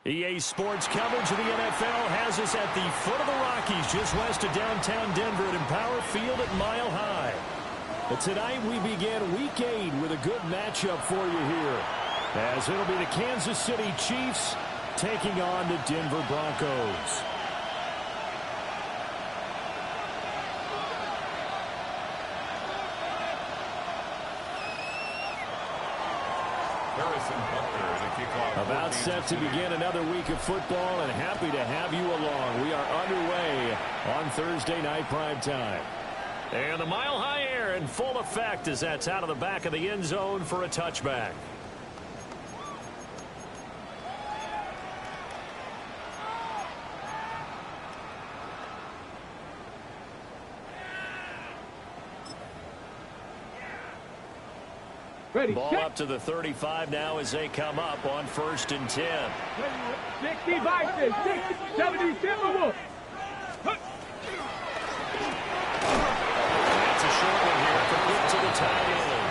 EA Sports coverage of the NFL has us at the foot of the Rockies, just west of downtown Denver at Empower Field at Mile High. But tonight we begin Week 8 with a good matchup for you here, as it'll be the Kansas City Chiefs taking on the Denver Broncos. About set to begin another week of football, and happy to have you along. We are underway on Thursday night prime time. And the Mile High air in full effect as that's out of the back of the end zone for a touchback. Ready, ball check. Up to the 35 now as they come up on 1st and 10. 60 Vikings, 60, 70 Timberwolves. That's a short one here, complete to the tight end.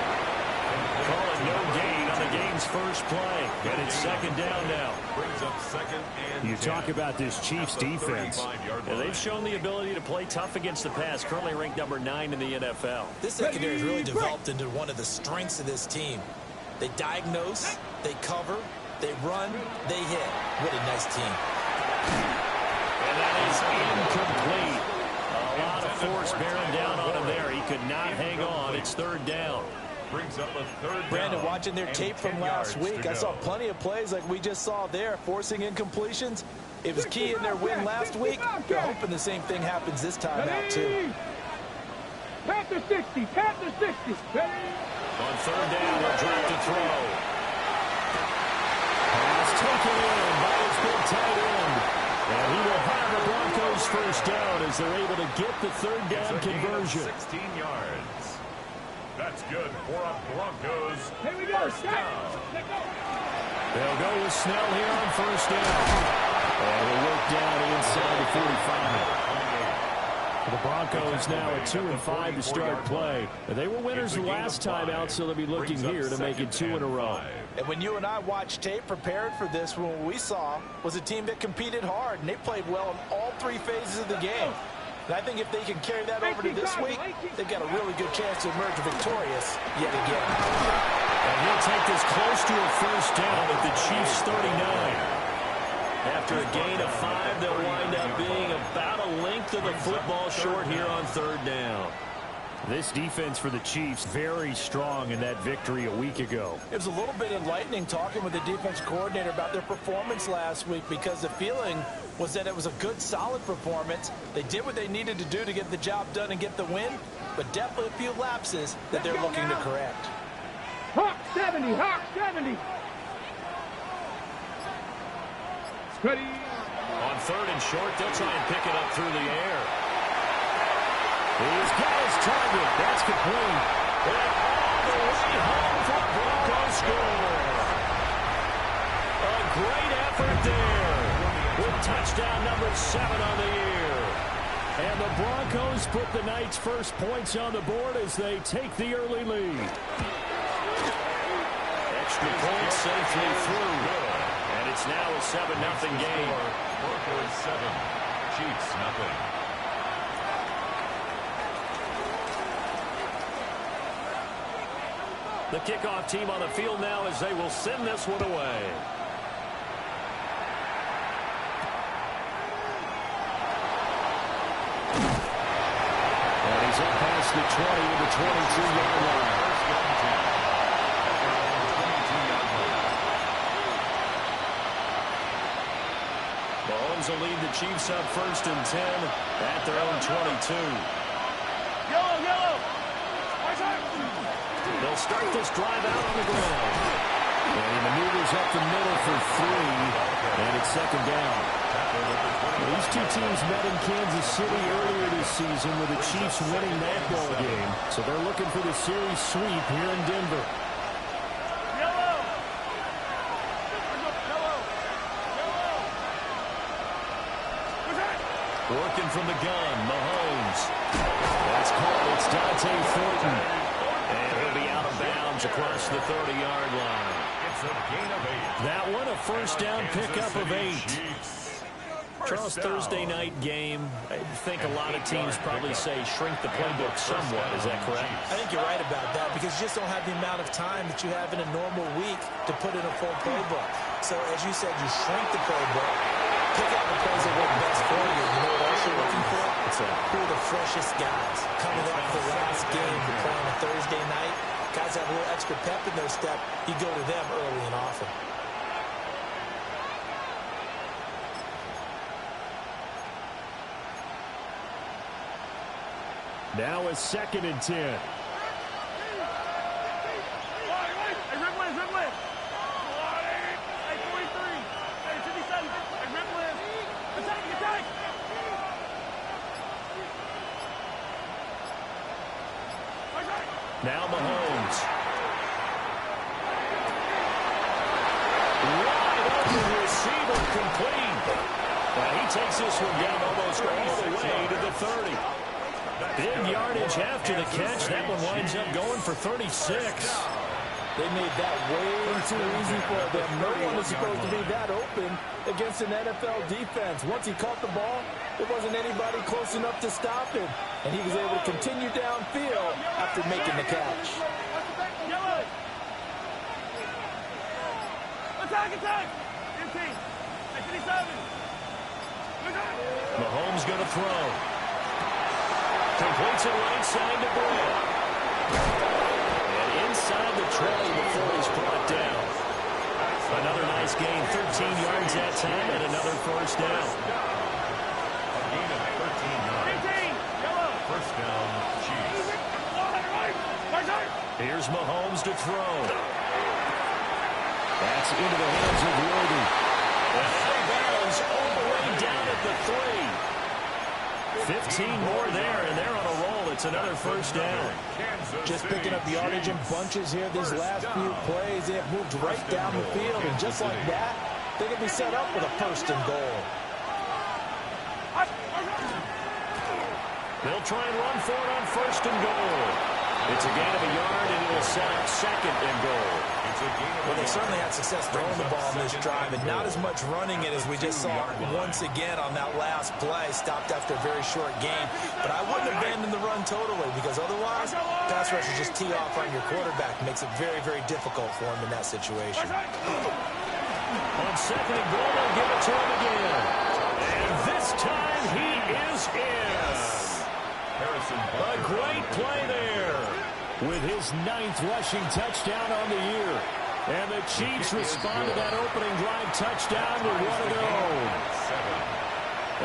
Calling no gain on the game's first play. And it's second down now. Brings up second and you 10. talk about this Chiefs defense. Yeah, they've shown the ability to play tough against the pass, currently ranked number 9 in the NFL. This secondary has really developed into one of the strengths of this team. They diagnose, they cover, they run, they hit. What a nice team. And that is incomplete. A lot of force bearing down on him there. He could not hang on. It's third down. Brings up a third down. Brandon, watching their tape from last week, I saw plenty of plays like we just saw there, forcing incompletions. It was key in their win last week. They're hoping the same thing happens this time out, too. Panther 60, Panther 60. On third down, they'll try to throw. Pass taken in by his big tight end. And he will have the Broncos first down as they're able to get the third down conversion. 16 yards. That's good for a Broncos. Here we go. First down. They'll go with Snell here on first down. And we'll work down inside the 45. The Broncos now at 2-5 to start play. They were winners the last time out, so they'll be looking here to make it 2 in a row. And when you and I watched tape prepared for this, what we saw was a team that competed hard, and they played well in all 3 phases of the game. And I think if they can carry that over to this week, they've got a really good chance to emerge victorious yet again. And he'll take this close to a first down at the Chiefs' 39. After a gain of 5, they'll wind up being about a length of the football short here on third down. This defense for the Chiefs very strong in that victory a week ago. It was a little bit enlightening talking with the defense coordinator about their performance last week, because the feeling was that it was a good, solid performance. They did what they needed to do to get the job done and get the win, but definitely a few lapses that they're looking to correct. Hawk 70, Hawk 70. Ready. On third and short, they'll try and pick it up through the air. He's got his target. That's complete. And all the way home for a Broncos score. A great effort there with touchdown number 7 on the year. And the Broncos put the night's first points on the board as they take the early lead. Extra points safely through. And it's now a 7-0 game. Broncos 7, Chiefs nothing. The kickoff team on the field now as they will send this one away. And he's up past the 20 to the 22-yard line. Mahomes will lead the Chiefs up 1st and 10 at their own 22. Yellow. They'll start this drive out on the ground. And he maneuvers up the middle for 3. And it's second down. These two teams met in Kansas City earlier this season with the Chiefs winning that ball game. So they're looking for the series sweep here in Denver. Working from the gun, Mahomes. That's called. It's Dante Thornton. And he'll be out of bounds across the 30-yard line. That's a gain of 8. That one a first down pickup of 8. Charles, Thursday night game, I think a lot of teams probably say shrink the playbook somewhat. Is that correct? I think you're right about that because you just don't have the amount of time that you have in a normal week to put in a full playbook. So, as you said, you shrink the playbook, pick out the plays that work best for you. You know what else you're looking for? Who are the freshest guys coming off the last game to play on a Thursday night? Guys have a little extra pep in their step. You go to them early and often. Now a 2nd and 10. Now Mahomes. Wide open receiver complete. Now he takes this one down almost all the way to the 30. Big yardage after the catch. That one winds up going for 36. They made that way too easy for them. No one is supposed to be that open against an NFL defense. Once he caught the ball, there wasn't anybody close enough to stop him. And he was able to continue downfield after making the catch. Attack! Mahomes going to throw. Completes it right side to Brett. And inside the 20 before he's brought down. Another nice gain, 13 yards that time, and another first down. A gain of 13 yards. First down, Chiefs. Here's Mahomes to throw. That's into the hands of Worthy. And out of bounds all the way down at the 3. 15 more there, and they're on a roll. It's another first down. Just picking up yardage in bunches here these last few plays. They have moved right down the field, and just like that, they can be set up with a first and goal. They'll try and run for it on first and goal. It's a gain of a yard, and it'll set up 2nd and goal. Well, they certainly had success throwing the ball on this drive, and not as much running it as we just saw once again on that last play. Stopped after a very short game. But I wouldn't abandon the run totally, because otherwise, pass rushers just tee off on your quarterback. Makes it very, very difficult for him in that situation. On 2nd and goal, they'll give it to him again. And this time, he is in. A great play there. With his 9th rushing touchdown on the year. And the Chiefs respond to that opening drive touchdown with one of their own.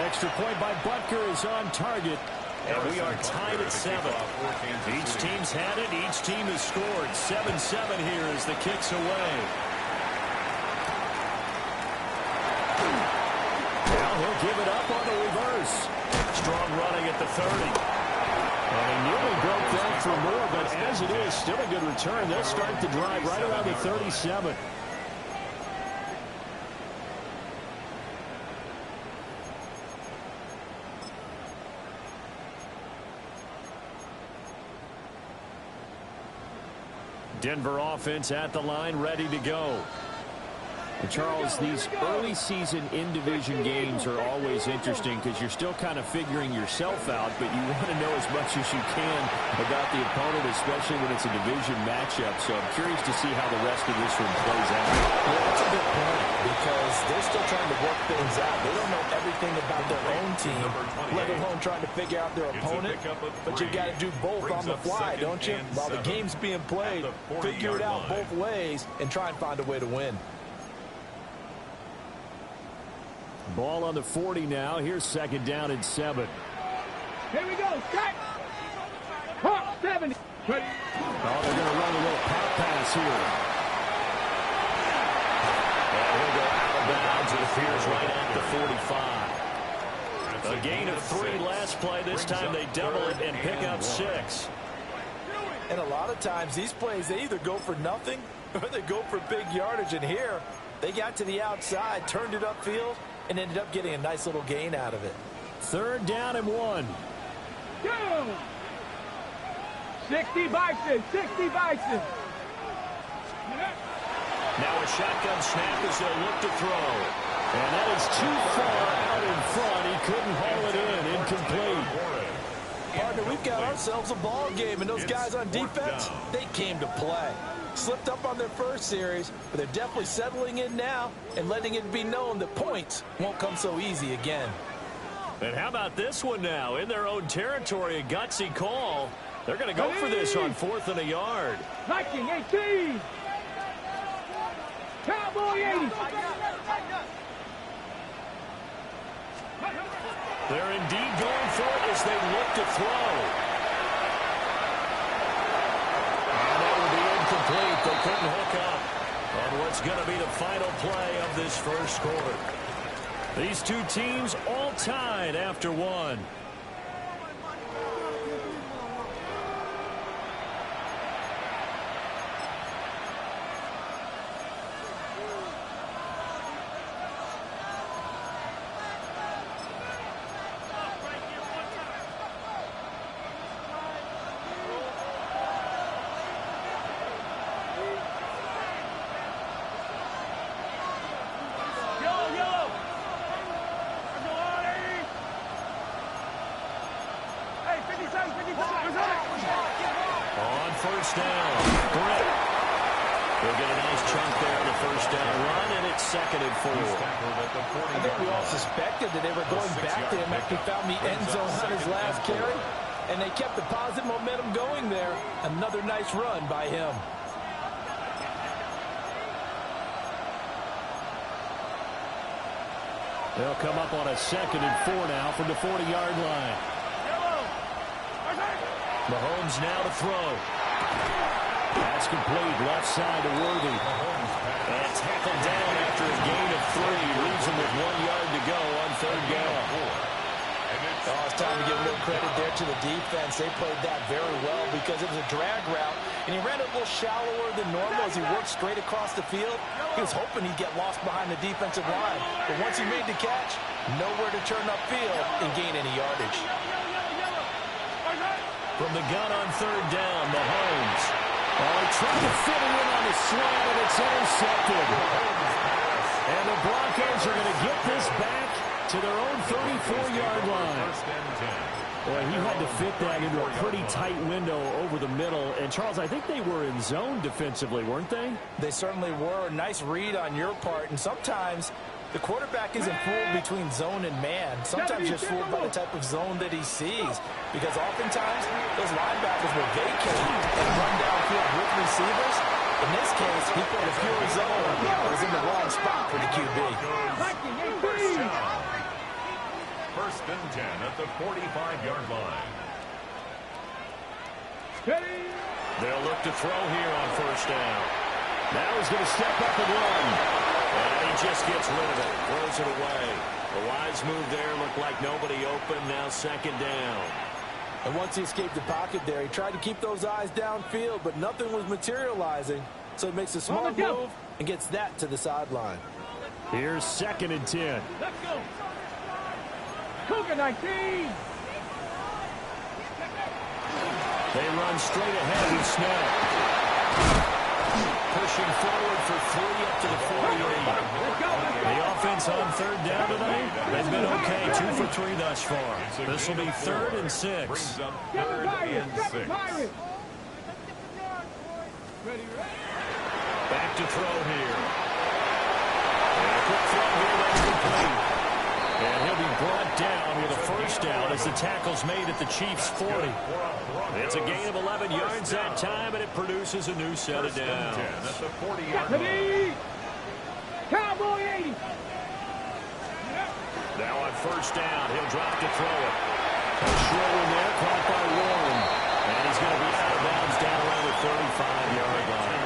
Extra point by Butker is on target. And we are tied at 7. Each team's had it. Each team has scored. 7-7 here as the kick's away. Now he'll give it up on the reverse. Strong running at the 30. And he nearly broke that for more, but as it is, still a good return. They'll start the drive right around the 37. Denver offense at the line, ready to go. And Charles, these early season in-division games are always interesting because you're still kind of figuring yourself out, but you want to know as much as you can about the opponent, especially when it's a division matchup. So I'm curious to see how the rest of this one plays out. Well, that's a good point because they're still trying to work things out. They don't know everything about their own team, let alone trying to figure out their opponent. But you've got to do both on the fly, don't you? While the game's being played, figure it out both ways and try and find a way to win. Ball on the 40 now. Here's 2nd down and 7. Here we go. Strike. Hawk 70. Oh, they're going to run a little pop pass here. And he'll go out of bounds. It appears right at the 45. A gain of 3 last play. This time they double it and pick up 6. And a lot of times these plays, they either go for nothing or they go for big yardage. And here, they got to the outside, turned it upfield, and ended up getting a nice little gain out of it. 3rd down and 1. Go. 60 Bison. 60 Bison. Now a shotgun snap as they'll look to throw. And that is too far out in front. He couldn't haul it in. Incomplete. Partner, we've got ourselves a ball game, and those guys on defense, they came to play. Slipped up on their first series, but they're definitely settling in now and letting it be known that points won't come so easy again. And how about this one now? In their own territory, a gutsy call. They're going to go for this on 4th and a yard. 19-18. Cowboy 80. They're indeed going for it as they look to throw. And that will be incomplete. They couldn't hook up on what's going to be the final play of this first quarter. These two teams all tied after one. On first down, Brett. They'll get a nice chunk there on the first down run, and it's 2nd and 4. I think we all suspected that they were going back to him after he found the end zone on his last carry, and they kept the positive momentum going there. Another nice run by him. They'll come up on a 2nd and 4 now from the 40-yard line. Mahomes now to throw. That's complete. Left side to Worthy. And tackled down after a gain of 3. Leaves him with 1 yard to go on 3rd down. Oh, it's time to give a little credit there to the defense. They played that very well because it was a drag route, and he ran it a little shallower than normal as he worked straight across the field. He was hoping he'd get lost behind the defensive line, but once he made the catch, nowhere to turn upfield and gain any yardage. From the gun on 3rd down, Mahomes. Oh, he tried to fit it in on the slant, and it's intercepted. And the Broncos are going to get this back to their own 34-yard line. Boy, he had to fit that into a pretty tight window over the middle. And, Charles, I think they were in zone defensively, weren't they? They certainly were. Nice read on your part. And sometimes the quarterback isn't fooled between zone and man. Sometimes you're fooled by the type of zone that he sees. Because oftentimes, those linebackers will vacate and run downfield with receivers. In this case, he played a pure zone. It was in the wrong spot for the QB. First and 10 at the 45-yard line. They'll look to throw here on first down. Now he's going to step up and run. And he just gets rid of it. Throws it away. A wise move there. Looked like nobody open. Now 2nd down. And once he escaped the pocket there, he tried to keep those eyes downfield, but nothing was materializing. So he makes a smart move and gets that to the sideline. Here's 2nd and 10. Let's go. Cougar 19. They run straight ahead with snap. Pushing forward for 3 up to the 48. The offense on 3rd down tonight, they've been okay. 2 for 3 thus far. This will be 3rd and 6. Brings up 3rd and 6. Back to throw here. And a quick throw here, that's complete. And he'll be brought down with a first down as the tackle's made at the Chiefs' 40. It's a gain of 11 yards that time, and it produces a new set of downs. At the 40-yard line. Cowboy 80. Now on first down, he'll drop to throw it. A short one there, caught by Warren. And he's going to be out of bounds down around the 35-yard line.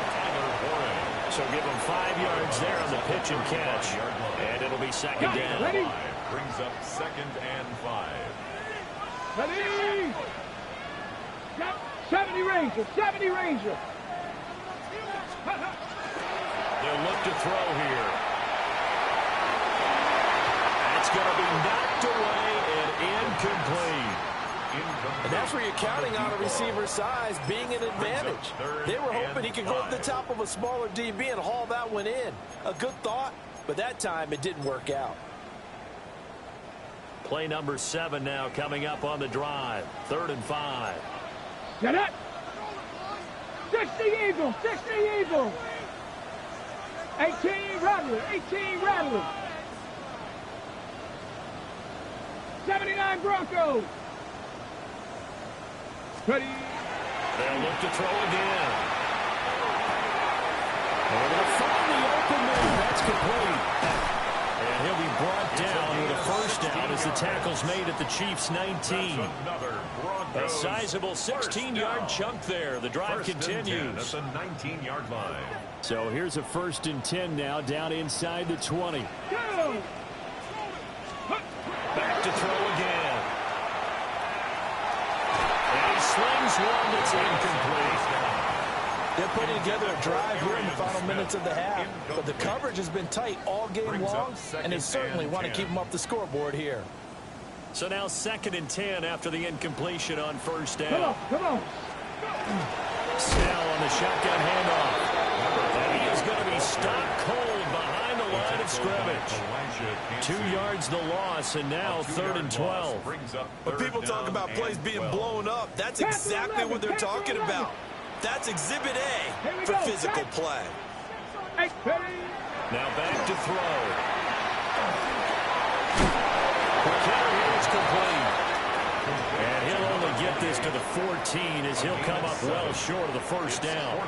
So give him 5 yards there on the pitch and catch. And it'll be 2nd down. Ready? Brings up 2nd and 5. Ready? 70 Ranger, 70 Ranger. They'll look to throw here. It's going to be knocked away and incomplete. And that's where you're counting on a receiver's size being an advantage. They were hoping he could go to the top of a smaller DB and haul that one in. A good thought, but that time it didn't work out. Play number 7 now coming up on the drive. 3rd and 5. Get it. 60 Eagles, 60 Eagles. 18 Rattler, 18 Rattler. 79 Broncos. Ready. They'll look to throw again. And they'll find the open man. That's complete. And he'll be brought down with a first down as the tackle's made at the Chiefs' 19. A sizable 16-yard chunk there. The drive continues. At the 19-yard line. So here's a 1st and 10 now down inside the 20. Go. Back to throw again. And he slings one that's incomplete. They're putting together a drive here in the final minutes of the half, but the coverage has been tight all game long, and they certainly want to keep them up the scoreboard here. So now 2nd and 10 after the incompletion on first down. Come on, come on. Snell on the shotgun handoff. And he is going to be stopped cold behind the line of scrimmage. 2 yards the loss, and now 3rd and 12. When people talk about plays being blown up, that's exactly what they're talking about. That's Exhibit A for physical play. Now back to throw. McKinnon is complete. And he'll only get this to the 14 as he'll come up well short of the first down.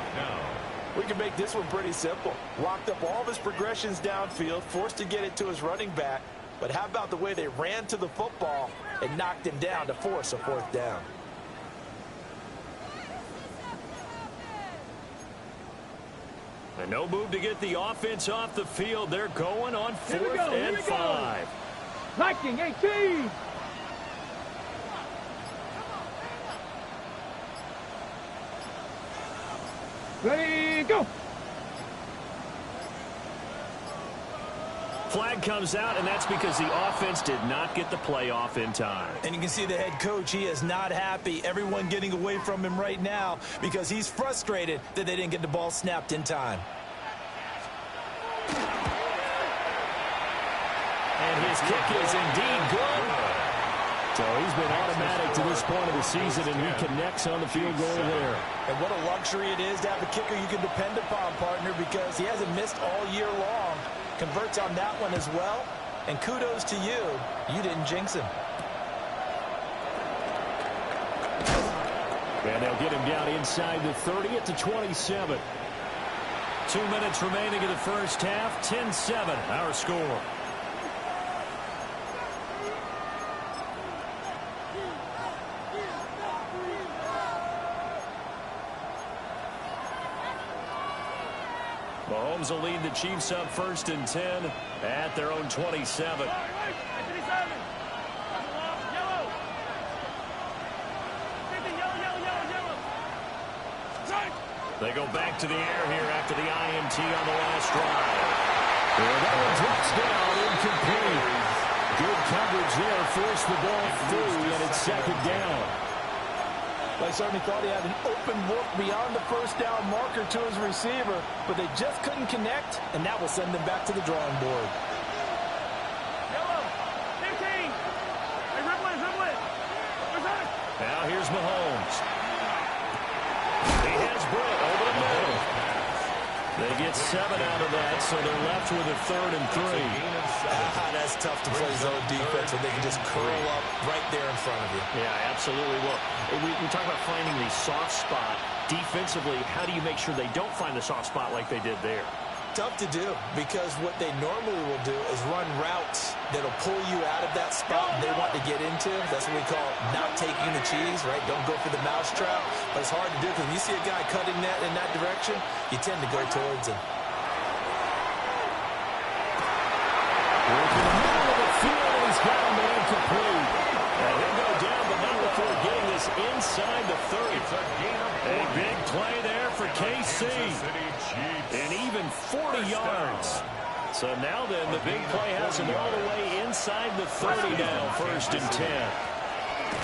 We can make this one pretty simple. Locked up all of his progressions downfield, forced to get it to his running back. But how about the way they ran to the football and knocked him down to force a 4th down? And no move to get the offense off the field. They're going on 4th and 5. Viking 18. Ready, go. Flag comes out, and that's because the offense did not get the play off in time. And you can see the head coach, he is not happy. Everyone getting away from him right now because he's frustrated that they didn't get the ball snapped in time. And his kick is indeed good. So he's been automatic to this point of the season, and he connects on the field goal there. And what a luxury it is to have a kicker you can depend upon, partner, because he hasn't missed all year long. Converts on that one as well. And kudos to you. You didn't jinx him. And they'll get him down inside the 30 at the 27. 2 minutes remaining in the first half. 10-7, our score. Mahomes will lead the Chiefs up 1st and 10 at their own 27. They go back to the air here after the INT on the last drive. And that one drops down, incomplete. Good coverage there, forced the ball through, and it's 2nd down. I certainly thought he had an open look beyond the first down marker to his receiver, but they just couldn't connect, and that will send them back to the drawing board. Yellow, 15. Hey, ribble it. Now here's Mahomes. He has Britt over the middle. They get 7 out of that, so they're left with a 3rd and 3. That's tough to play zone defense when they can just curl up right there in front of you. Yeah, absolutely. Well, we talk about finding the soft spot. Defensively, how do you make sure they don't find the soft spot like they did there? Tough to do, because what they normally will do is run routes that'll pull you out of that spot they want to get into. That's what we call not taking the cheese, right? Don't go for the mousetrap. But it's hard to do because when you see a guy cutting that in that direction, you tend to go towards him. Working in the middle of the field, and he's got him incomplete. And he'll go down, but not before getting this inside the 30. A big play there for KC. And even 40 yards. So now then, the big play has him all the way inside the 30 now, 1st and 10.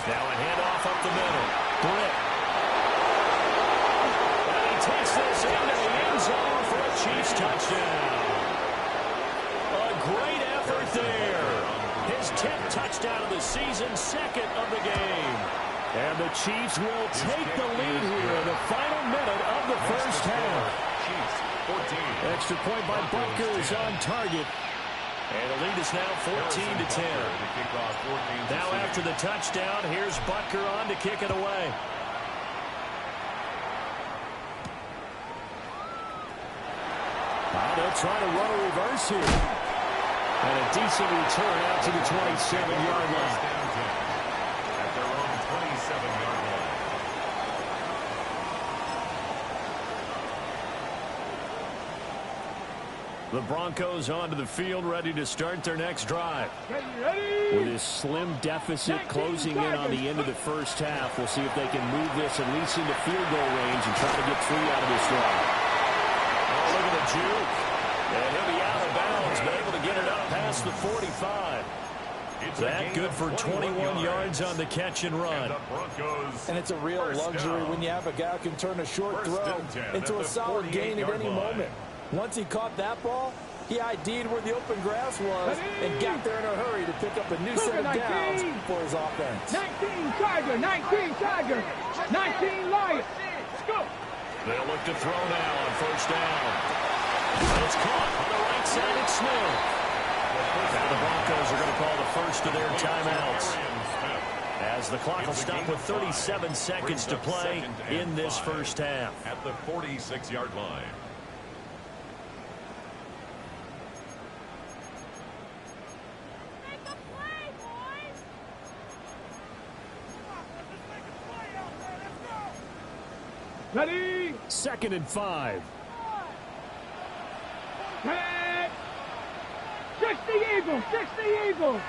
Now a handoff up the middle. Britt. And he takes this into the end zone for a Chiefs touchdown. A great effort there. His 10th touchdown of the season, second of the game. And the Chiefs will take the lead here in the final minute of the first half. Extra point by Butker is on target. And the lead is now 14-10. Now after the touchdown, here's Butker on to kick it away. They'll try to run a reverse here. And a decent return out to the 27-yard line. At their own 27-yard line. The Broncos onto the field, ready to start their next drive. Ready? With this slim deficit closing in on the end of the first half, we'll see if they can move this at least into field goal range and try to get 3 out of this drive. Oh, look at the juke. And he'll be out of bounds, but able to get it up past the 45. That good for 21 yards on the catch and run. And it's a real luxury when you have a guy who can turn a short throw into a solid gain at any moment. Once he caught that ball, he ID'd where the open grass was and got there in a hurry to pick up a new set of downs for his offense. 19 Tiger, 19 Tiger, 19 Lion. Let's go. They'll look to throw now on first down. It's caught on the right side. It's Smith. Now the Broncos are going to call the first of their timeouts, as the clock will stop with 37 seconds to play in this first half. At the 46-yard line. Ready? 2nd and 5. Head. 60 Eagles, 60 Eagles.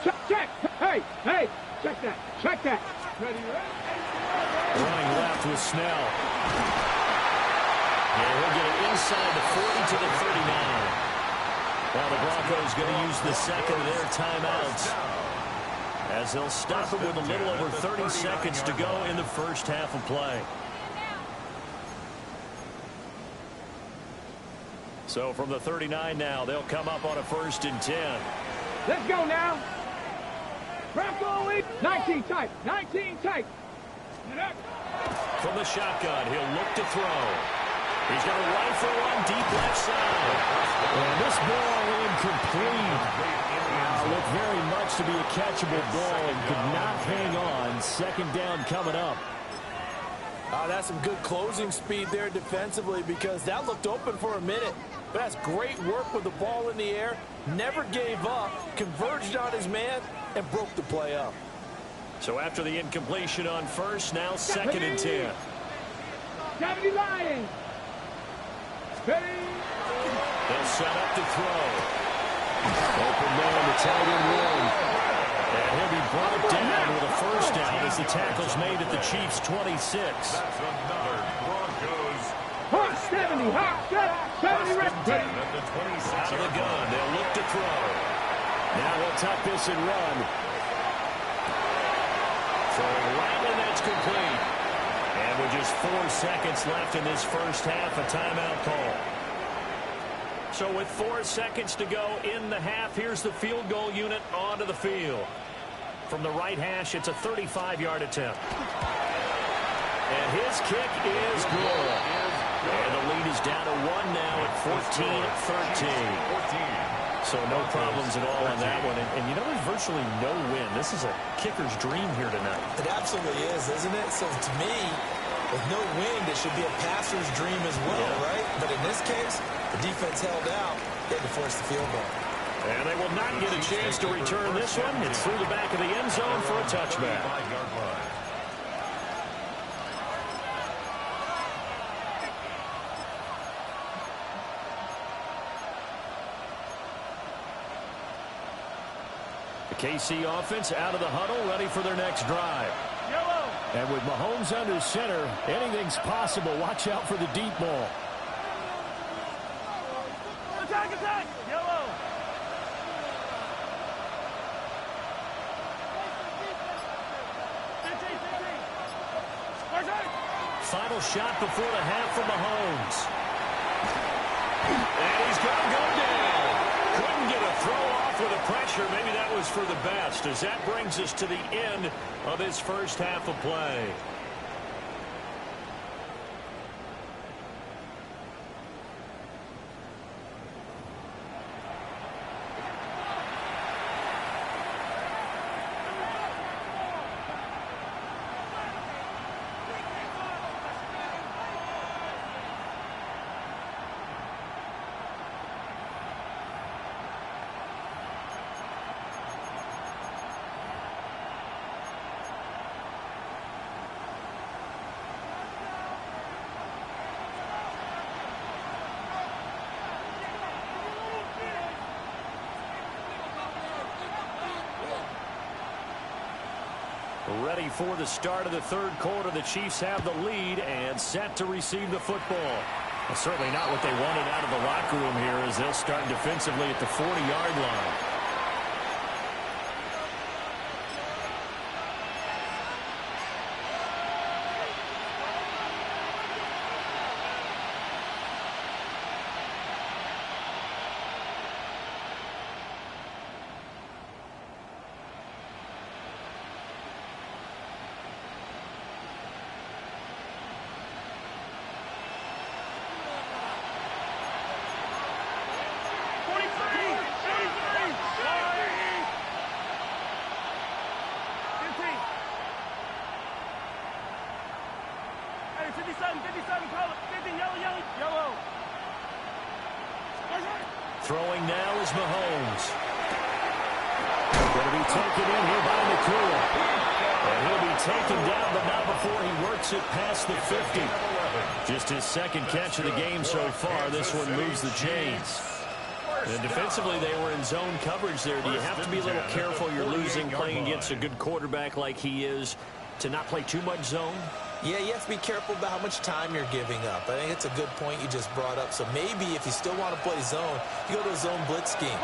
Check, check. Hey, hey, check that, check that. Ready, Running left with Snell. And he'll get it inside the 40 to the 39. Well, the Broncos going to use the second of their timeouts, as they'll stop it with a little over 30 seconds to go in the first half of play. So from the 39 now, they'll come up on a 1st and 10. Let's go now. Bronco 19 tight, 19 tight. From the shotgun, he'll look to throw. He's got a rifle on deep left side. And this ball incomplete. Looked very much to be a catchable ball and could not hang on. 2nd down coming up. That's some good closing speed there defensively, because that looked open for a minute. But that's great work with the ball in the air. Never gave up, converged on his man, and broke the play up. So after the incompletion on first, now 2nd and 10. 70 Lions. Ready? They'll set up to throw. Open man, the tight end run. And he'll be brought down with a 1st down as the tackle's made at the Chiefs' 26. That's another Broncos. Hot 70, hot 70 ready. At the 26. Out of the gun, they'll look to throw. Now he'll tuck this and run. Throwing right, and that's complete. And with just 4 seconds left in this first half, a timeout call. So with 4 seconds to go in the half, here's the field goal unit onto the field. From the right hash, it's a 35-yard attempt. And his kick is good. And the lead is down to 1 now at 14-13. So no problems at all on that one. And you know, there's virtually no win. This is a kicker's dream here tonight. It absolutely is, isn't it? So to me, with no win, it should be a passer's dream as well, right? But in this case, the defense held out. They had to force the field goal. And they will not get a chance to return this one. It's through the back of the end zone for a touchback. The KC offense out of the huddle, ready for their next drive. Yellow. And with Mahomes under center, anything's possible. Watch out for the deep ball. Attack, attack. Yellow. final shot before the half from Mahomes. And he's going to go down. Couldn't get a throw off with the pressure. Maybe that was for the best, as that brings us to the end of his first half of play. Ready for the start of the third quarter. The Chiefs have the lead and set to receive the football. Well, certainly not what they wanted out of the locker room here, as they'll start defensively at the 40-yard line. Throwing now is Mahomes. Going to be taken in here by Nakua. And he'll be taken down, but not before he works it past the 50. Just his second catch of the game so far. This one moves the chains. And defensively, they were in zone coverage there. Do you have to be a little careful? You're losing, playing against a good quarterback like he is, to not play too much zone? Yeah, you have to be careful about how much time you're giving up. I think it's a good point you just brought up. So maybe if you still want to play zone, you go to a zone blitz scheme.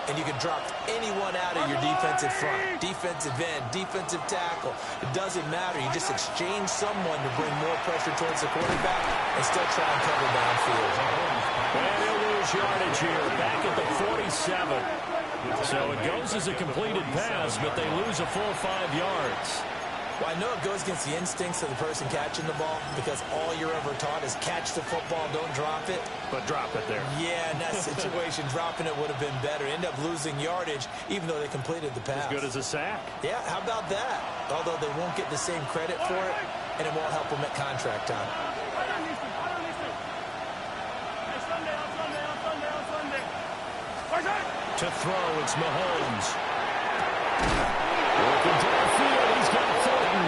And you can drop anyone out of your defensive front. Defensive end, defensive tackle. It doesn't matter. You just exchange someone to bring more pressure towards the quarterback and still try and cover downfield. And they'll lose yardage here, back at the 47. So it goes as a completed pass, but they lose a full 5 yards. Well, I know it goes against the instincts of the person catching the ball, because all you're ever taught is catch the football, don't drop it. But drop it there. Yeah, in that situation, dropping it would have been better. End up losing yardage, even though they completed the pass. As good as a sack. Yeah, how about that? Although they won't get the same credit for it, and it won't help them at contract time. To throw, it's Mahomes. Working downfield, he's got Thornton.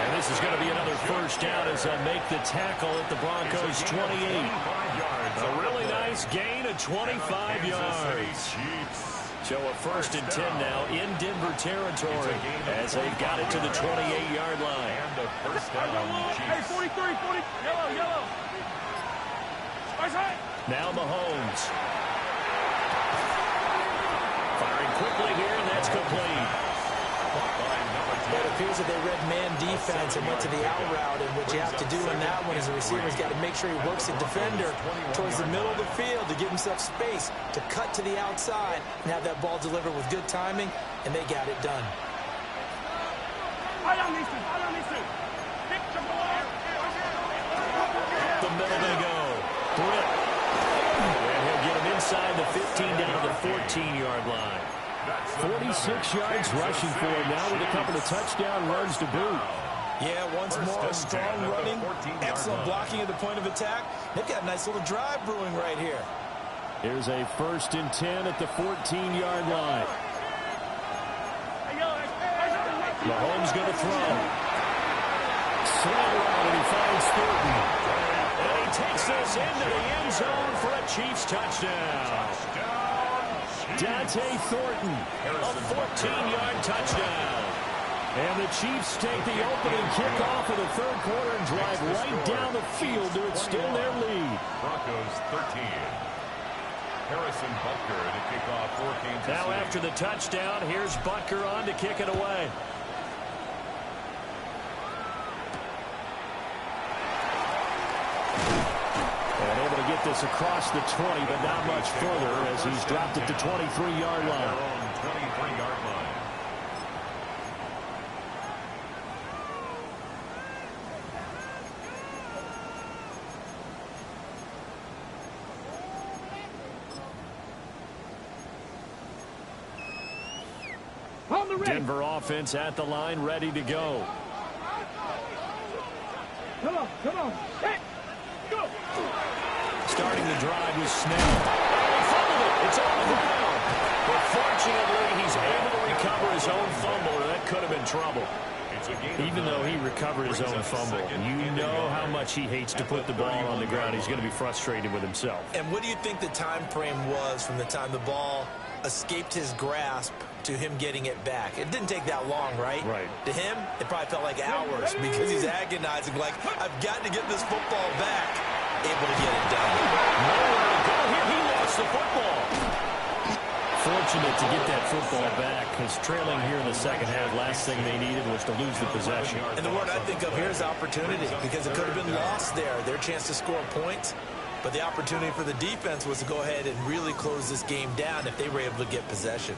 And this is going to be another first down as they'll make the tackle at the Broncos' 28. A really nice gain of 25 yards. So a 1st and 10 now in Denver territory as they've got it to the 28-yard line. And the first down. Hey, 43, 40, yellow. Now Mahomes. Firing quickly here, and that's complete. It appears that they read man defense and went to the out route, and what you have to do in that one is the receiver's got to make sure he works the defender towards the middle of the field to give himself space to cut to the outside and have that ball delivered with good timing, and they got it done. Up the middle they go. Britt. And he'll get him inside the 15 down to the 14-yard line. 46 yards rushing for him now with a couple of touchdown runs to boot. Yeah, once more, strong running, excellent blocking at the point of attack. They've got a nice little drive brewing right here. Here's a 1st and 10 at the 14-yard line. Mahomes going to throw. Slant around, and he finds Thornton. And he takes this into the end zone for a Chiefs touchdown. Dante Thornton, a 14-yard touchdown. And the Chiefs take the opening kickoff of the third quarter and drive right down the field to extend their lead. Broncos 13. Harrison Butker to kick off for Kansas City. Now after the touchdown, here's Butker on to kick it away. And able to get this across the 20, but not much further as he's dropped it to 23-yard line. 23-yard line. Denver offense at the line, ready to go. Come on. Hey, go. Starting the drive was Snell. And he fumbled it. It's on the ground. But fortunately, he's able to recover his own fumble, or that could have been trouble. Even though he recovered his own fumble, you know how much he hates to put the ball on the ground. He's going to be frustrated with himself. And what do you think the time frame was from the time the ball escaped his grasp to him getting it back? It didn't take that long, right? Right. To him, it probably felt like hours because he's agonizing, like, I've got to get this football back. Able to get it done. Nowhere to go here. He lost the football. Fortunate to get that football back because trailing here in the second half, last thing they needed was to lose the possession. And the word I think of here is opportunity because it could have been lost there. Their chance to score points. But the opportunity for the defense was to go ahead and really close this game down if they were able to get possession.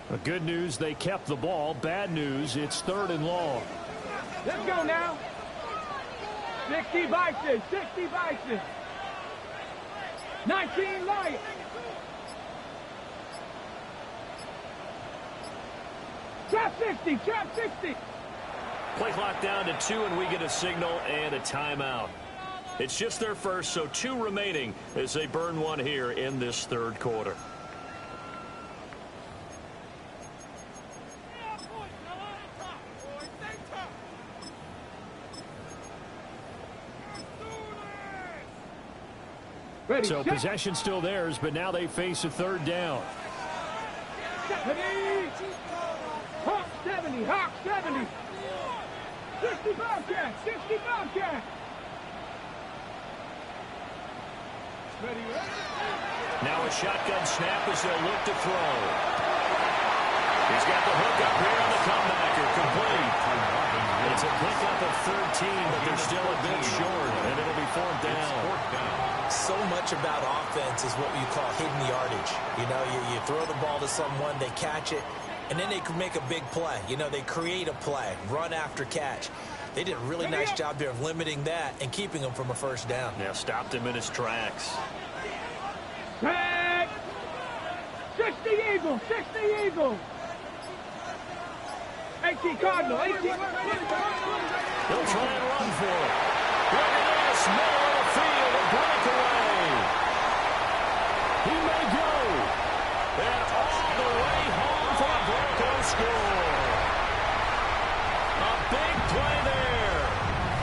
The good news, they kept the ball. Bad news, it's 3rd and long. Let's go now. 60 Bison. 60 Bison. 19 Lions. Trap 60. Trap 60. Play clock down to 2, and we get a signal and a timeout. It's just their first, so 2 remaining as they burn one here in this 3rd quarter. Ready, So set. possession still theirs, but now they face a 3rd down. Ready. Hawk 70. Hawk 70. 60 Bobcat. 60 Bobcat. Ready. Now a shotgun snap as they'll look to throw. He's got the hook up here on the comebacker. Complete. It's a pickup of 13, but they're still a bit short, and it'll be 4th down. So much about offense is what you call hidden yardage. You know, you throw the ball to someone, they catch it, and then they can make a big play. You know, they create a play, run after catch. They did a really nice job there of limiting that and keeping him from a 1st down. Yeah, stopped him in his tracks. Back. 60 Eagle. 60 Eagle. 18 Cardinal. 18. He'll try and run for it. Look at this. Middle of the field. A breakaway. He may go. And all the way home for a Broncos score. A big play there.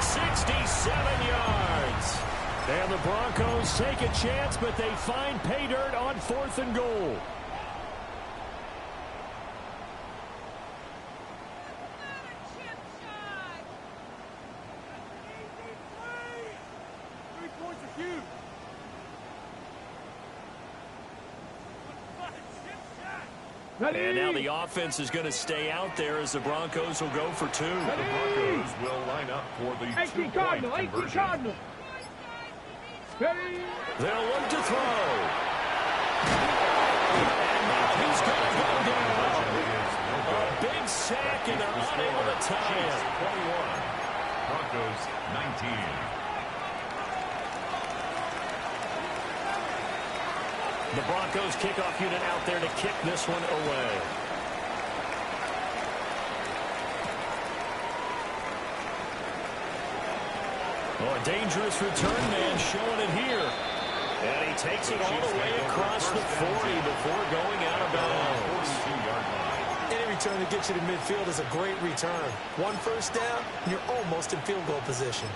67 yards. And the Broncos take a chance, but they find pay dirt on 4th and goal. Ready. And now the offense is going to stay out there as the Broncos will go for 2. The Broncos will line up for the 18 Cardinal. 18 conversion. Cardinal. Ready. They'll look to throw. And now he's going to go down. A big sack, and they're unable to tie it. 21. Broncos 19. The Broncos kickoff unit out there to kick this one away. Oh, a dangerous return man showing it here. And he takes it all the way across the 40 before going out of bounds. 42-yard line. Any return that gets you to midfield is a great return. 1 1st down, and you're almost in field goal position.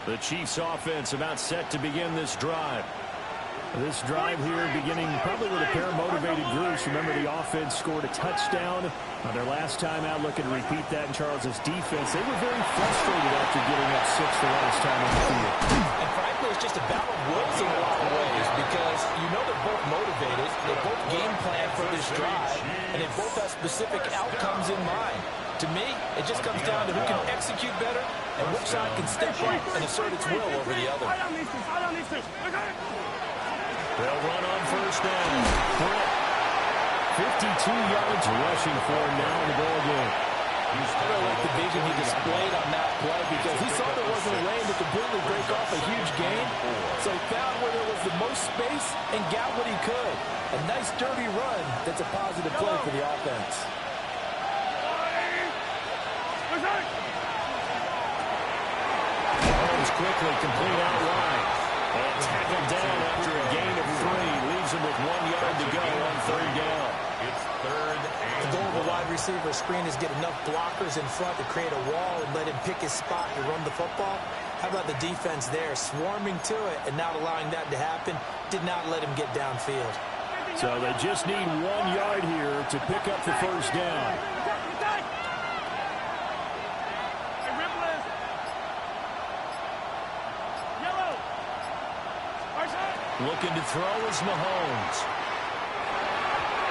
The Chiefs offense about set to begin this drive. This drive here beginning probably with a pair of motivated groups. Remember, the offense scored a touchdown on their last time out. Looking to repeat that in Charles's defense. They were very frustrated after giving up 6 the last time on the field. And frankly, it's just a battle of wills in a lot of ways because you know they're both motivated. They both game plan for this drive, and they both have specific outcomes in mind. To me, it just comes down to who can execute better and which side can step up and assert its will over the other. They'll run on first down. 52 yards rushing for him now in the ball game. I really like the vision he displayed on that play because he saw there wasn't a lane to completely break off a huge gain. So he found where there was the most space and got what he could. A nice, dirty run that's a positive play for the offense. Holmes quickly complete out wide. And tackled down after a gain of 3. Leaves him with 1 yard to go on third down. It's third The and goal of a wide receiver screen is get enough blockers in front to create a wall and let him pick his spot to run the football. How about the defense there, swarming to it and not allowing that to happen? Did not let him get downfield. So they just need 1 yard here to pick up the first down. Looking to throw is Mahomes.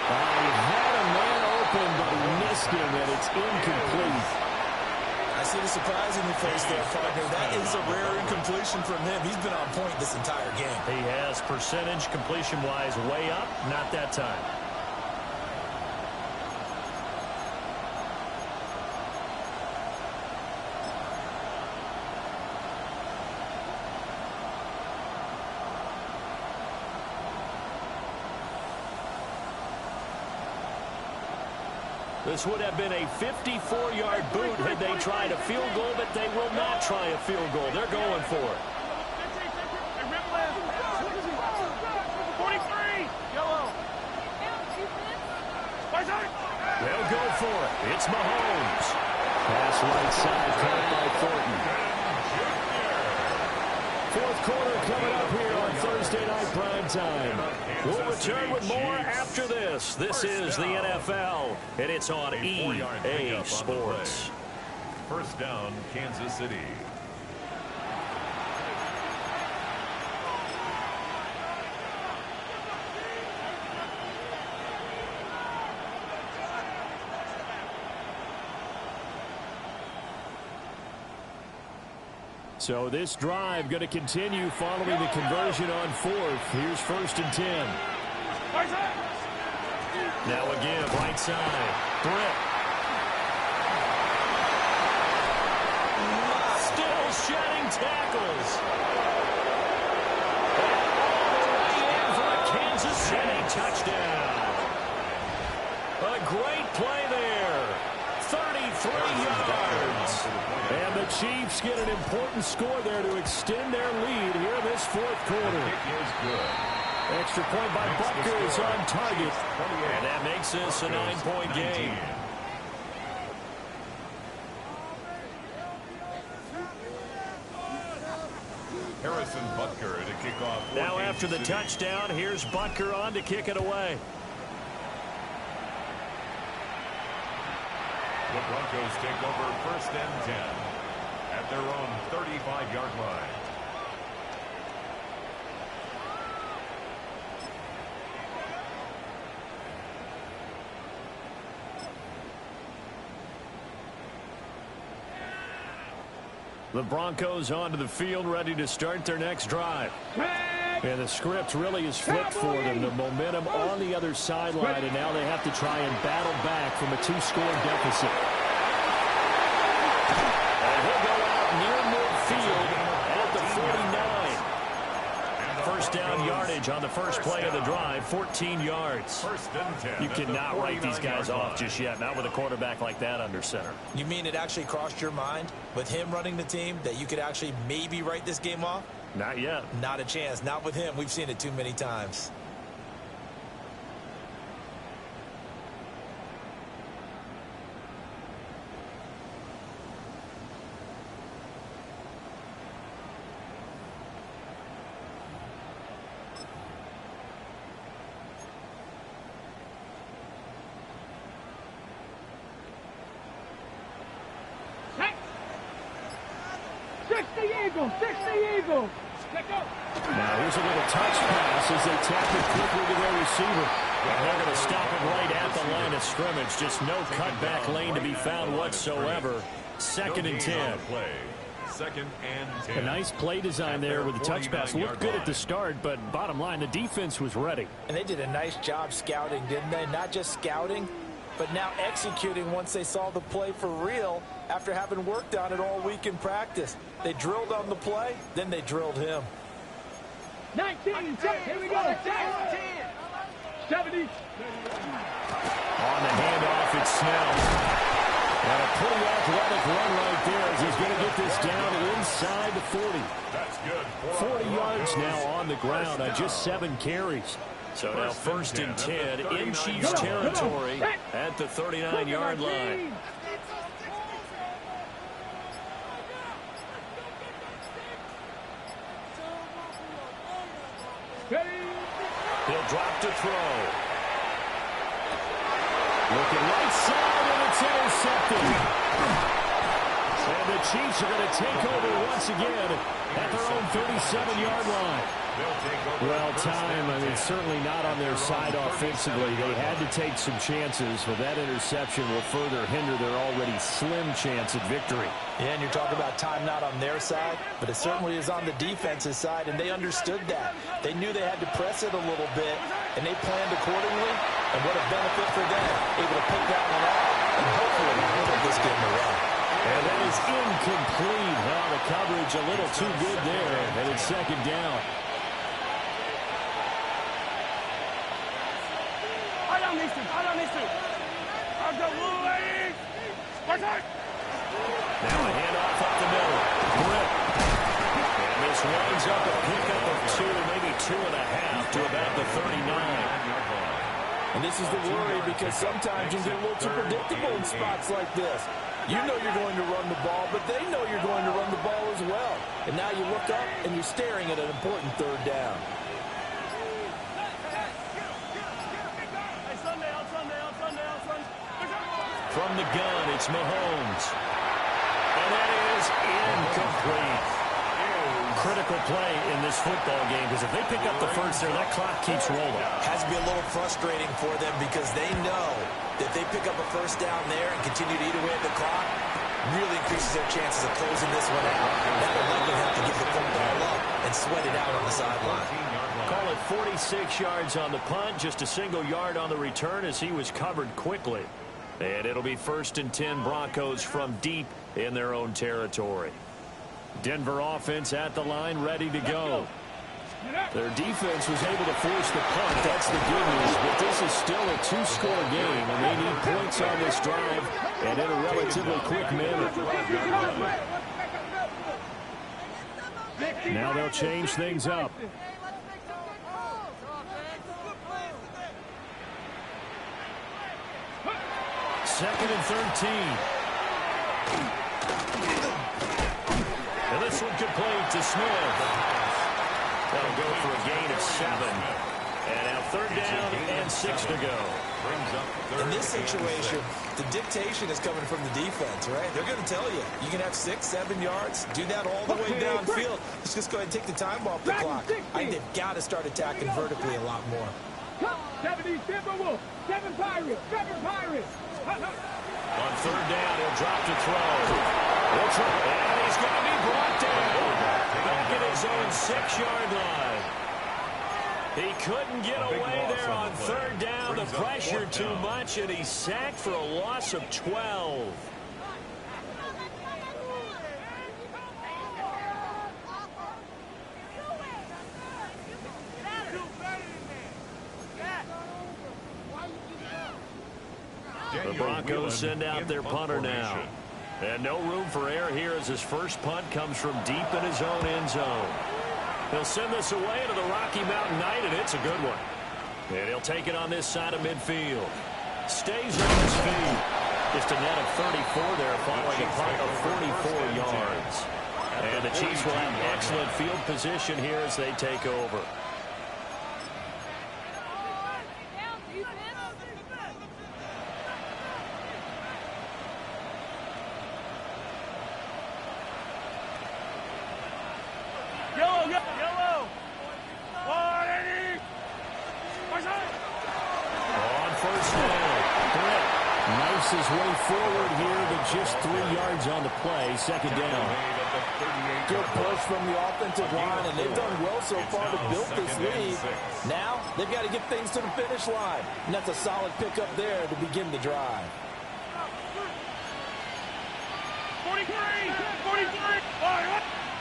He had a man open, but he missed him, and it's incomplete. I see the surprisingly face there, partner. That is a rare incompletion from him. He's been on point this entire game. He has percentage completion-wise way up, not that time. This would have been a 54-yard boot had they tried a field goal, but they will not try a field goal. They're going for it. 43, yellow. They'll go for it. It's Mahomes. Pass right side, caught by Thornton. Fourth quarter coming up here on Thursday Night Primetime. We'll return with more after this. This is the NFL, and it's on EA Sports. first down, Kansas City. So this drive going to continue following the conversion on fourth. Here's 1st and 10. Now again, right side. Britt. Still shedding tackles. And all the way in for a Kansas City touchdown. A great play there. 33 yards. And the Chiefs get an important score there to extend their lead here in this fourth quarter. It is good. Extra point by Butker is on target. And that makes this a 9-point game. Harrison Butker to kick off. Now after the touchdown, here's Butker on to kick it away. The Broncos take over 1st and 10 at their own 35-yard line. The Broncos onto the field, ready to start their next drive. And the script really is flipped for them. The momentum on the other sideline, and now they have to try and battle back from a 2-score deficit. And he'll go out near midfield at the 49. First down yardage on the first play of the drive, 14 yards. 1st and 10. You cannot write these guys off just yet, not with a quarterback like that under center. You mean it actually crossed your mind with him running the team that you could actually maybe write this game off? Not yet. Not a chance. Not with him. We've seen it too many times. 60 Eagles. 60 Eagles. Let's go. Now here's a little touch pass as they tap it quickly to their receiver. And they're going to stop it right at the line of scrimmage. Just no cutback lane to be found whatsoever. 2nd and 10. Second and 10. A nice play design there with the touch pass. Looked good at the start, but bottom line, the defense was ready. And they did a nice job scouting, didn't they? Not just scouting, but now executing once they saw the play for real after having worked on it all week in practice. They drilled on the play, then they drilled him. 19, here we go. 70. On the handoff, it's Snell. And a pretty athletic run right there as he's going to get this down inside the 40. That's good. 40 yards now on the ground on just 7 carries. So now 1st and 10 in Chiefs territory at the 39-yard line. He'll drop to throw. Looking right side, and it's intercepted. And the Chiefs are going to take over once again at their own 37-yard line. Well, time, certainly not on their side offensively. They had to take some chances, but that interception will further hinder their already slim chance at victory. Yeah, and you're talking about time not on their side, but it certainly is on the defense's side, and they understood that. They knew they had to press it a little bit, and they planned accordingly, and what a benefit for them, able to pick that one out and hopefully put this game away. And that is incomplete. Well, the coverage a little too good there, and it's 2nd down. Now a handoff up the middle. Grip. And this winds up a pickup of 2, maybe 2.5 to about the 39. And this is the worry because sometimes you get a little too predictable in spots like this. You know you're going to run the ball, but they know you're going to run the ball as well. And now you look up and you're staring at an important 3rd down. From the gun, it's Mahomes. And that is incomplete. Critical play in this football game because if they pick up the first there, that clock keeps rolling. Has to be a little frustrating for them because they know that they pick up a 1st down there and continue to eat away at the clock, really increases their chances of closing this one out. That'll likely have to give the football up and sweat it out on the sideline. Call it 46 yards on the punt, just a single yard on the return as he was covered quickly. And it'll be 1st and 10 Broncos from deep in their own territory. Denver offense at the line, ready to go. Their defense was able to force the punt. That's the good news. But this is still a 2-score game, and they need points on this drive and in a relatively quick manner. Now they'll change things up. 2nd and 13. And this one complete to Smith. That'll go for a gain of 7. And now 3rd down and 6 to go. In this situation, the dictation is coming from the defense, right? They're going to tell you, you can have 6, 7 yards, do that all the way downfield. Let's just go ahead and take the time off the clock. I think they've got to start attacking vertically a lot more. 70, 7 Wolf, 7 Pirates, 7 Pirates. On 3rd down, he'll drop to throw. And he's going to be brought down back at his own 6-yard line. He couldn't get away there on 3rd down. The pressure too much, and he's sacked for a loss of 12. The Broncos send out their punter now. And no room for error here as his first punt comes from deep in his own end zone. He'll send this away to the Rocky Mountain Knight, and it's a good one. And he'll take it on this side of midfield. Stays on his feet. Just a net of 34 there following a punt of 44 yards. And the Chiefs will have excellent field position here as they take over. force his way forward here, but just 3 yards on the play. Second down. Good push from the offensive line, and they've done well so far to build this lead. Now, they've got to get things to the finish line, and that's a solid pickup there to begin the drive.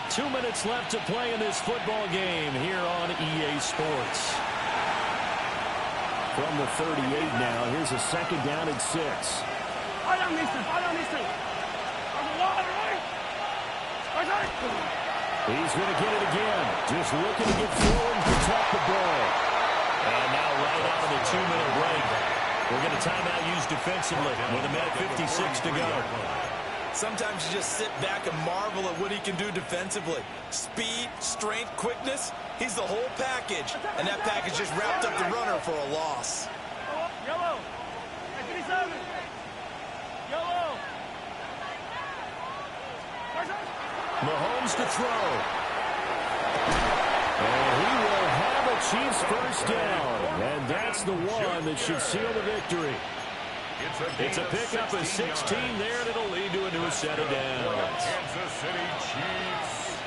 2 minutes left to play in this football game here on EA Sports. From the 38 now, here's a second down and 6. He's going to get it again. Just looking to get forward and protect the ball. And now right out of the 2-minute break, we're going to timeout used defensively with a minute 56 to go. Sometimes you just sit back and marvel at what he can do defensively. Speed, strength, quickness, he's the whole package. And that package just wrapped up the runner for a loss. Yellow. Yellow. Mahomes to throw. And he will have a Chiefs first down. And that's the one that should seal the victory. It's a pickup of 16 there, and it'll lead to a new set of downs. Kansas City Chiefs.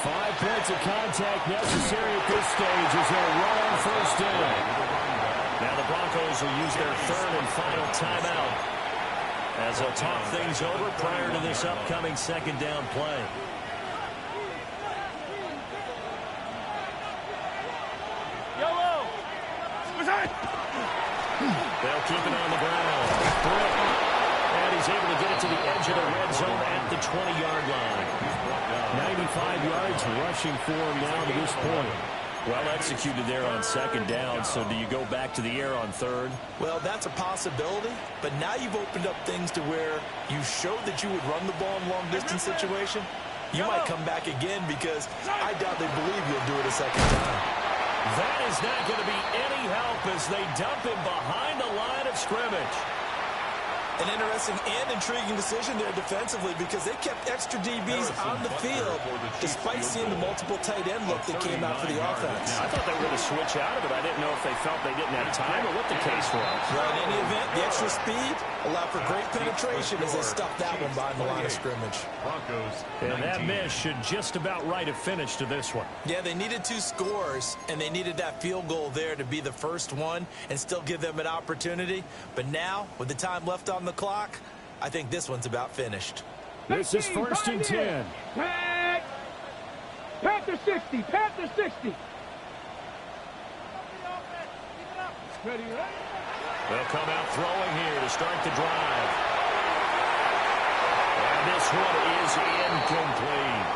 5 points of contact necessary at this stage as they'll run on first down. Now the Broncos will use their third and final timeout as they'll talk things over prior to this upcoming second down play. They'll keep it on the ground. And he's able to get it to the edge of the red zone at the 20-yard line. 95 yards rushing for him now to this point. Well executed there on second down, so do you go back to the air on third? Well, that's a possibility, but now you've opened up things to where you showed that you would run the ball in long-distance situation. You might come back again because I doubt they believe you'll do it a second time. That is not going to be any help as they dump him behind the line of scrimmage. An interesting and intriguing decision there defensively because they kept extra DBs on the field despite seeing the multiple tight end look that came out for the offense. I thought they were going to switch out of it. I didn't know if they felt they didn't have time or what the case was. Well, in any event, the extra speed allowed for great penetration as they stuffed that one behind the line of scrimmage. And that miss should just about write a finish to this one. Yeah, they needed 2 scores, and they needed that field goal there to be the first one and still give them an opportunity. But now, with the time left on the clock, I think this one's about finished. This is first and 10. Panther 60. Panther 60. Ready? They'll come out throwing here to start the drive. And this one is incomplete.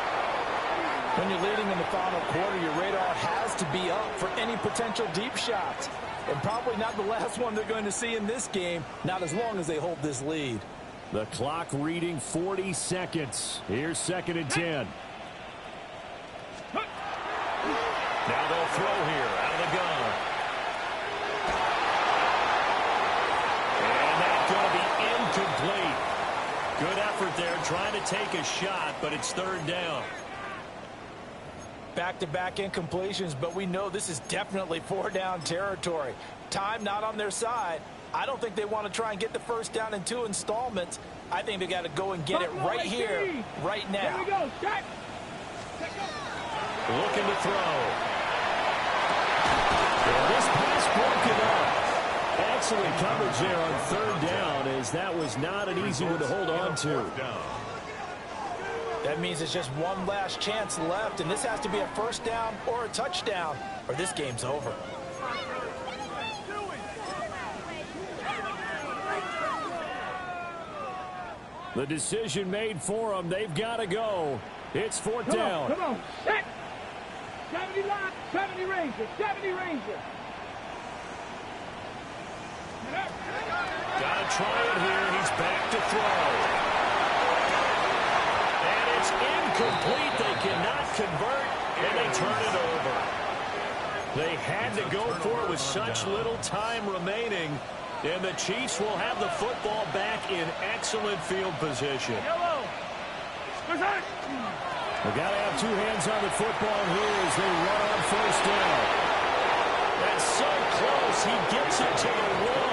When you're leading in the final quarter, your radar has to be up for any potential deep shots. And probably not the last one they're going to see in this game, not as long as they hold this lead. The clock reading 40 seconds. Here's second and 10. Now they'll throw here out of the gun. And that's going to be incomplete. Good effort there trying to take a shot, but it's third down. Back-to-back incompletions, but we know this is definitely 4-down territory. Time not on their side. I don't think they want to try and get the first down in 2 installments. I think they got to go and get it right here, right now. Here we go. Check. Looking to throw. And this pass broken up. Excellent coverage there on third down, as that was not an easy one to hold on to. That means it's just one last chance left, and this has to be a first down or a touchdown, or this game's over. The decision made for them. They've got to go. It's fourth down. Come on. Set. 70 line. 70 Ranger. 70 Ranger. Got to try it here. He's back to throw. And it's incomplete. They cannot convert, and they turn it over. They had to go for it with such little time remaining. And the Chiefs will have the football back in excellent field position. We got to have 2 hands on the football here as they run on first down. That's so close. He gets it to the 1.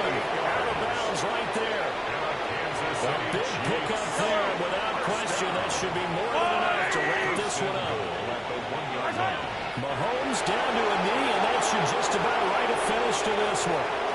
pick up there. Without question, that should be more than enough to wrap this one up. Mahomes down to a knee, and that should just about write a finish to this one.